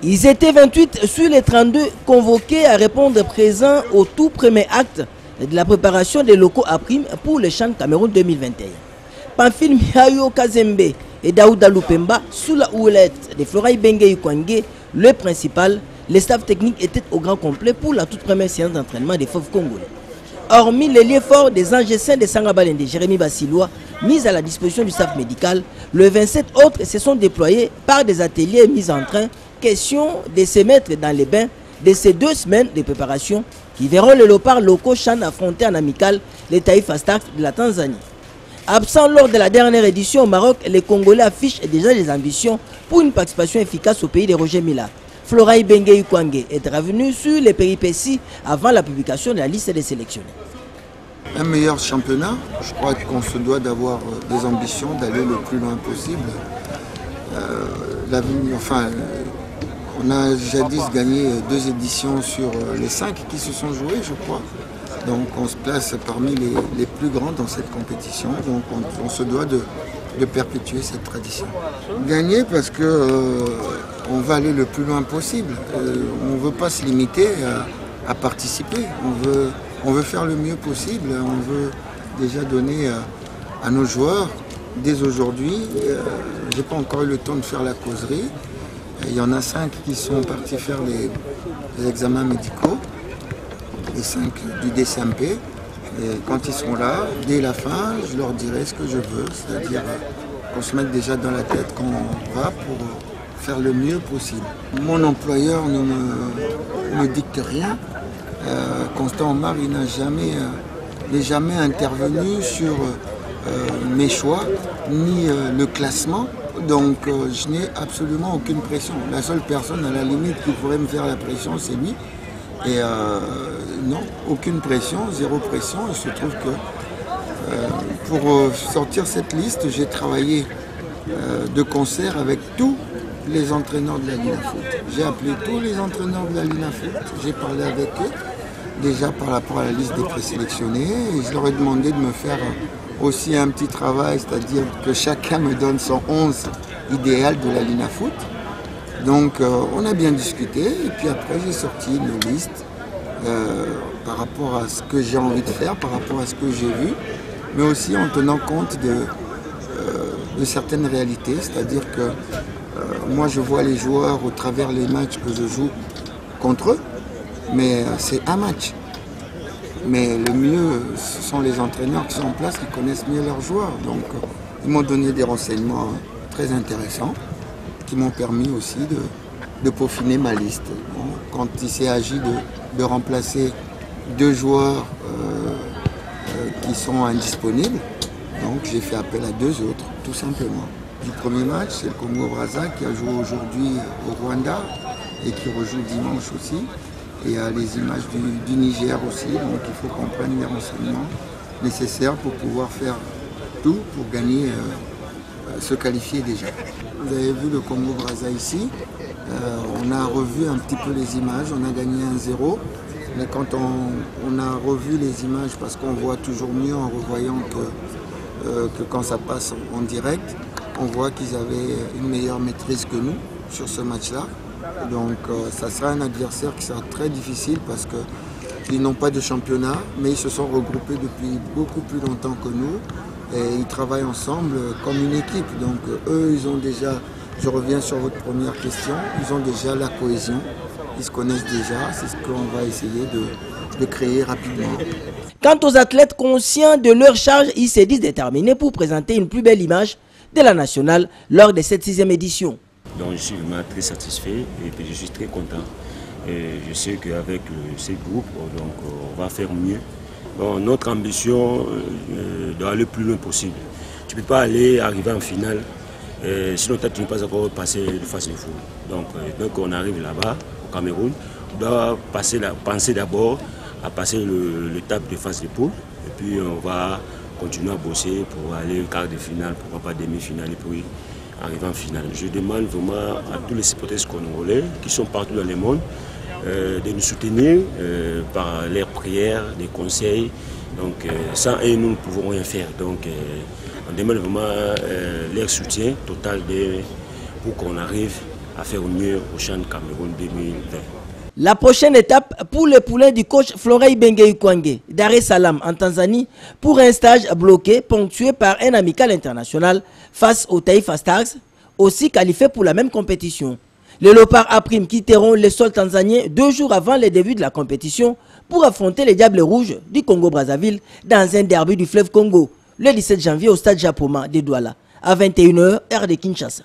Ils étaient 28 sur les 32 convoqués à répondre présents au tout premier acte de la préparation des locaux à prime pour le CHAN Cameroun 2021. Pamphile Mihayo Kazembe et Daouda Lupemba, sous la houlette de Floraï Bengue Yukwangé, le principal, les staffs techniques étaient au grand complet pour la toute première séance d'entraînement des fauves congolais. Hormis les liens forts des Angessins de Sangabalende et Jérémy Bassilois, mis à la disposition du staff médical, le 27 autres se sont déployés par des ateliers mis en train. Question de se mettre dans les bains de ces 2 semaines de préparation qui verront les léopards locaux CHAN affronter en amical les Taifa Stars de la Tanzanie. Absent lors de la dernière édition au Maroc, les Congolais affichent déjà des ambitions pour une participation efficace au pays de Roger Mila. Floraï Bengue Yukwangé est revenu sur les péripéties avant la publication de la liste des sélectionnés. Un meilleur championnat, je crois qu'on se doit d'avoir des ambitions, d'aller le plus loin possible. On a jadis gagné 2 éditions sur les 5 qui se sont jouées, je crois. Donc on se place parmi les plus grands dans cette compétition. Donc on se doit de perpétuer cette tradition. Gagner parce qu'on va aller le plus loin possible. On ne veut pas se limiter à participer. On veut faire le mieux possible. On veut déjà donner à nos joueurs, dès aujourd'hui, je n'ai pas encore eu le temps de faire la causerie. Il y en a 5 qui sont partis faire les examens médicaux, les 5 du DCMP. Et quand ils seront là, dès la fin, je leur dirai ce que je veux, c'est-à-dire qu'on se mette déjà dans la tête qu'on va pour faire le mieux possible. Mon employeur ne me dicte rien. Constant Omar, il n'est jamais intervenu sur mes choix, ni le classement. Donc je n'ai absolument aucune pression. La seule personne à la limite qui pourrait me faire la pression, c'est lui. Et non, aucune pression, 0 pression. Il se trouve que pour sortir cette liste, j'ai travaillé de concert avec tous les entraîneurs de la Linafoot. J'ai appelé tous les entraîneurs de la Linafoot, j'ai parlé avec eux, déjà par rapport à la liste des présélectionnés, et je leur ai demandé de me faire aussi un petit travail, c'est-à-dire que chacun me donne son 11 idéal de la Linafoot. Donc on a bien discuté, et puis après j'ai sorti une liste par rapport à ce que j'ai envie de faire, par rapport à ce que j'ai vu, mais aussi en tenant compte de certaines réalités, c'est-à-dire que moi je vois les joueurs au travers les matchs que je joue contre eux, mais c'est un match. Mais le mieux, ce sont les entraîneurs qui sont en place, qui connaissent mieux leurs joueurs. Donc ils m'ont donné des renseignements très intéressants, qui m'ont permis aussi de peaufiner ma liste. Bon, quand il s'est agi de remplacer 2 joueurs qui sont indisponibles, donc j'ai fait appel à 2 autres, tout simplement. Du premier match, c'est le Congo-Brazza qui a joué aujourd'hui au Rwanda et qui rejoue dimanche aussi. Et il y a les images du Niger aussi, donc il faut qu'on prenne les renseignements nécessaires pour pouvoir faire tout pour gagner, se qualifier déjà. Vous avez vu le Congo-Brazza ici, on a revu un petit peu les images, on a gagné 1-0, mais quand on a revu les images, parce qu'on voit toujours mieux en revoyant que quand ça passe en direct, on voit qu'ils avaient une meilleure maîtrise que nous sur ce match-là. Donc ça sera un adversaire qui sera très difficile parce qu'ils n'ont pas de championnat, mais ils se sont regroupés depuis beaucoup plus longtemps que nous et ils travaillent ensemble comme une équipe. Donc eux, ils ont déjà, je reviens sur votre première question, ils ont déjà la cohésion, ils se connaissent déjà, c'est ce qu'on va essayer de créer rapidement. Quant aux athlètes conscients de leur charge, ils se disent déterminés pour présenter une plus belle image de la nationale lors de cette 6e édition. Donc je suis vraiment très satisfait et puis je suis très content. Et je sais qu'avec ces groupes, donc, on va faire mieux. Bon, notre ambition d'aller le plus loin possible. Tu ne peux pas arriver en finale, sinon tu n'es pas encore passé de phase de foule. Donc on arrive là-bas, au Cameroun, on doit penser d'abord à passer l'étape de phase de poule. Et puis on va continuer à bosser pour aller au quart de finale, pourquoi pas demi-finale et puis arriver en finale. Je demande vraiment à tous les supporters congolais qui sont partout dans le monde de nous soutenir par leurs prières, des conseils. Donc sans eux, nous ne pouvons rien faire. Donc on demande vraiment leur soutien total pour qu'on arrive à faire mieux au CHAN Cameroun 2020. La prochaine étape pour les poulains du coach Florey Benguei Kwange Dar es Salaam en Tanzanie pour un stage bloqué ponctué par un amical international face aux Taifa Stars, aussi qualifiés pour la même compétition. Les Léopards A-Prime quitteront le sol tanzanien 2 jours avant le début de la compétition pour affronter les Diables Rouges du Congo-Brazzaville dans un derby du fleuve Congo le 17 janvier au stade Japoma de Douala à 21h, heure de Kinshasa.